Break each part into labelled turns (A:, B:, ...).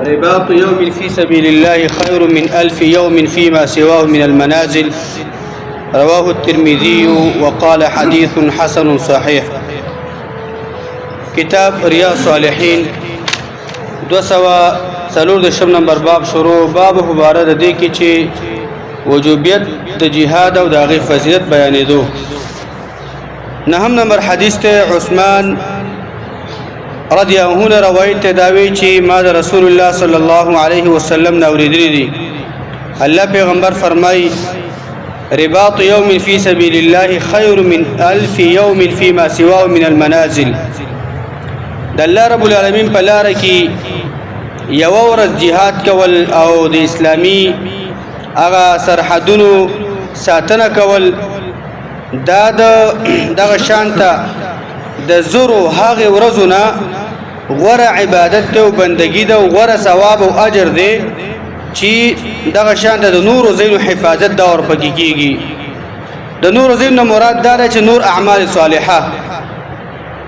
A: رباط يوم في سبيل الله خير من 1000 يوم فيما سواه من المنازل. رواه الترمذي وقال حديث حسن صحيح. كتاب رياض الصالحين 203 نمبر باب شروع. باب مبارک دی کی چې وجوبیت د جهاد او د هغه فضیلت بیانېدو. نهم نمبر حدیث ته عثمان رضی الله عنه روایت داوی چې ما د رسول الله صلی الله علیه وسلم نو اوریدلی دي. الله پیغمبر فرمای رباط يوم في سبيل الله خير من 1000 يوم فيما سواه من المنازل. د الله رب العالمین په لار کې یو ورځ jihad کول او د اسلامی هغه سرحدونو ساتنه کول دا دغه شانته د زرو هغه ورځونه غوره عبادت او بندگی ده او غوره ثواب او اجر ده چې دغه شانته د نور او زین حفاظت دا ور پکې کیږي. د نور او زین مراد دا چې نور اعمال صالحه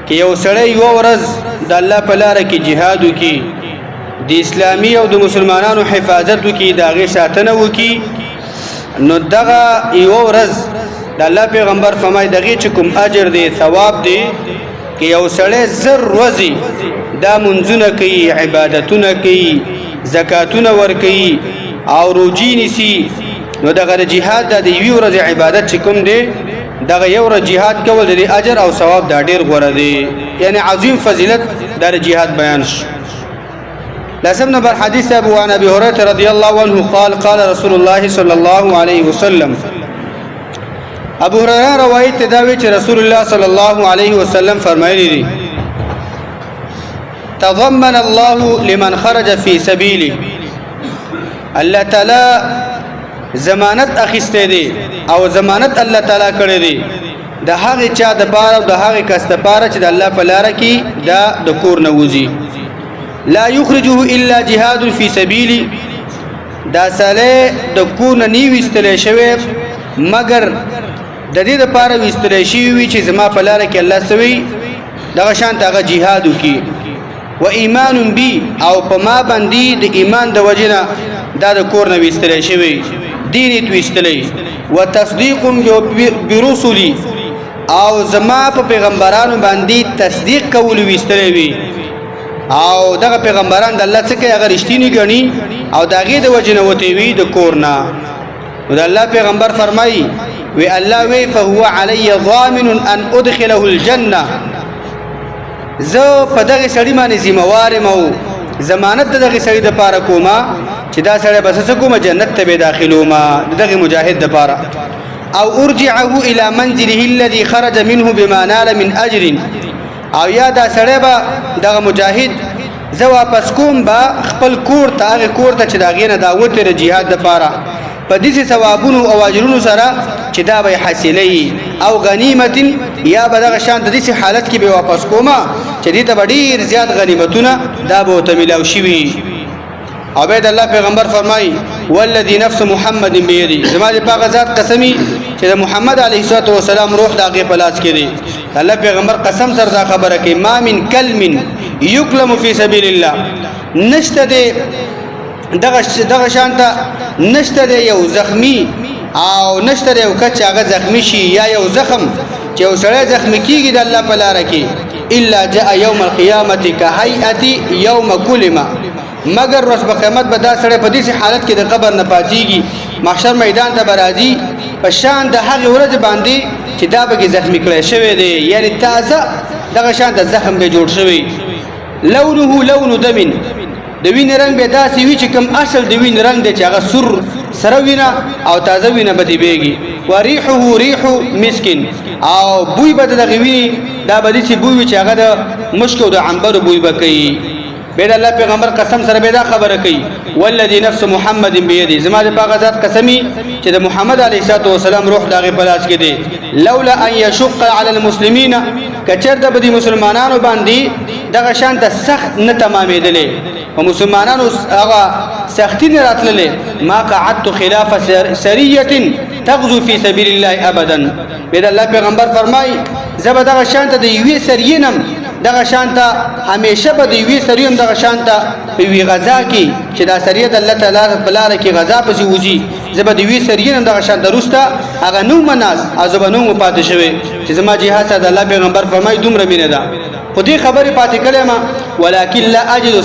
A: کې یو سړی یو ورځ د الله په لار کې jihad وکي، د اسلامی او د مسلمانانو حفاظت وکي، د هغه ساتنه وکي، نو دغه یو ورځ د الله پیغمبر فرمای دغه چې کوم اجر دی ثواب دی کې یو سړی زر ورځي دا منځونه کوي، عبادتونه کوي، زکاتونه ور کوي او روزي نیسي، نو دغه jihad د یوې ورځې عبادت چې کوم دی دغه یو ورځ jihad کول د اجر او ثواب دا ډیر غوړه دی، یعنی عظیم فضیلت د jihad بیان شي. لازم نمبر حديث عن أبي هريرة رضي الله عنه قال قال رسول الله صلى الله عليه وسلم. ابو هريره روایت داوی چې رسول الله صلى الله عليه وسلم فرمایلی دي تضمن الله لمن خرج في سبيله. الله تعالی ضمانت اخیسته دي او ضمانت الله تعالی کړی دي د هغه چا د پاره او د هغه کس د پاره چې د الله په لار کې دا د کور نه وځي. لا يخرجه الا جهاد في سبيلي. دا ساله د کو نه نیو استل شوی مگر د دې لپاره وستل شي چې زما په لار کې الله سوي دغه شان دغه jihad وکي. و ایمان بي او په ما باندې د ایمان د وجنه دا د کور نه وستل شوی دین توستلې. و تصديق برسلي او زما په پیغمبرانو باندې تصدیق کول وستلې وي او دغه پیغمبران د الله څخه هغه رښتینی ګڼي او دغه د وجنه وته وی د کورنا. د الله پیغمبر فرمایي وی الله وی فهو علی ضامن ان ادخله الجنه. زه په دغه سړی باندې ذمہوار مو ضمانت دغه سړی د پاره کومه چې دا سړی بس کومه جنت ته به داخلو ما دغه مجاهد د پاره او ارجعه الى منزله الذي خرج منه بما نال من اجر. او یا دا سړی به دغه مجاهد زه واپس کوم با خپل کور ته هغه کور ته چې دا غینه دا وته د jihad د پاره په دې ثوابونو او اجرونو سره چې دا به حاصلې او غنیمت یا به دغه شان د دې حالت کې به واپس کومه چې دې ته ډیر زیات غنیمتونه دا به ته ملاو شي. عبید الله پیغمبر فرمای والذي نفس محمد بيدي. زما دې پاک ذات قسمی چې محمد علیه الصلاه والسلام روح دغه په لاس کې دی. الله پیغمبر قسم سره دا خبره کوي ما من کلم یکلم فی سبیل الله. نشته دغه شانته نشته یو زخمی او نشته یو کچ هغه زخمی شي یا یو زخم چې یو سړی زخمی کیږي د الله په لار کې الا جاء يوم القيامه كهيئه يوم كلمه. مگر ورځ په قیامت به دا سړی په دې حالت کې د قبر نه پاتېږي محشر میدان ته برازي په شان د هغه ورځ باندې چې دا به زخمی کړی شوی دی، یعنی تازه دغه شان د زخم به جوړ شوی. لونه لون دم. د وین رنگ به داسې وي چې کوم اصل د وین رنگ دی چې هغه سر سره وینه او تازه وینه به دی بیږي. وريحه ريح مسكين. او بوی به دغه ویني دا به دي چې بوی چې هغه د مشک او د عنبر بوی به کوي. بيد الله پیغمبر قسم سره به دا خبره کوي والذي نفس محمد بيدي. زما د پاک ذات قسمی چې د محمد علیه السلام روح دغه پلاس کې دی. لولا ان يشق على المسلمين. کچر د بدی مسلمانانو باندې دغه شان ته سخت نه تمامېدلې او مسلمانانو هغه سختی نه راتللې ما قعدت خلاف سریه تغزو في سبيل الله ابدا. بيد الله پیغمبر فرمای زبر دغه شان ته د یوې سریینم دغه شانته همیشه به دی وی سریم دغه شانته په وی غزا کې چې دا سریه د الله تعالی په لار کې غزا پسې وځي زبر دی وی سرین دغه شانته روستا هغه نو مناس ازبنو پاتې شوی چې زما جهاد د الله پیغمبر فرمای دومره مینه ده خو دې خبره پاتې کړم ولکن لا اجد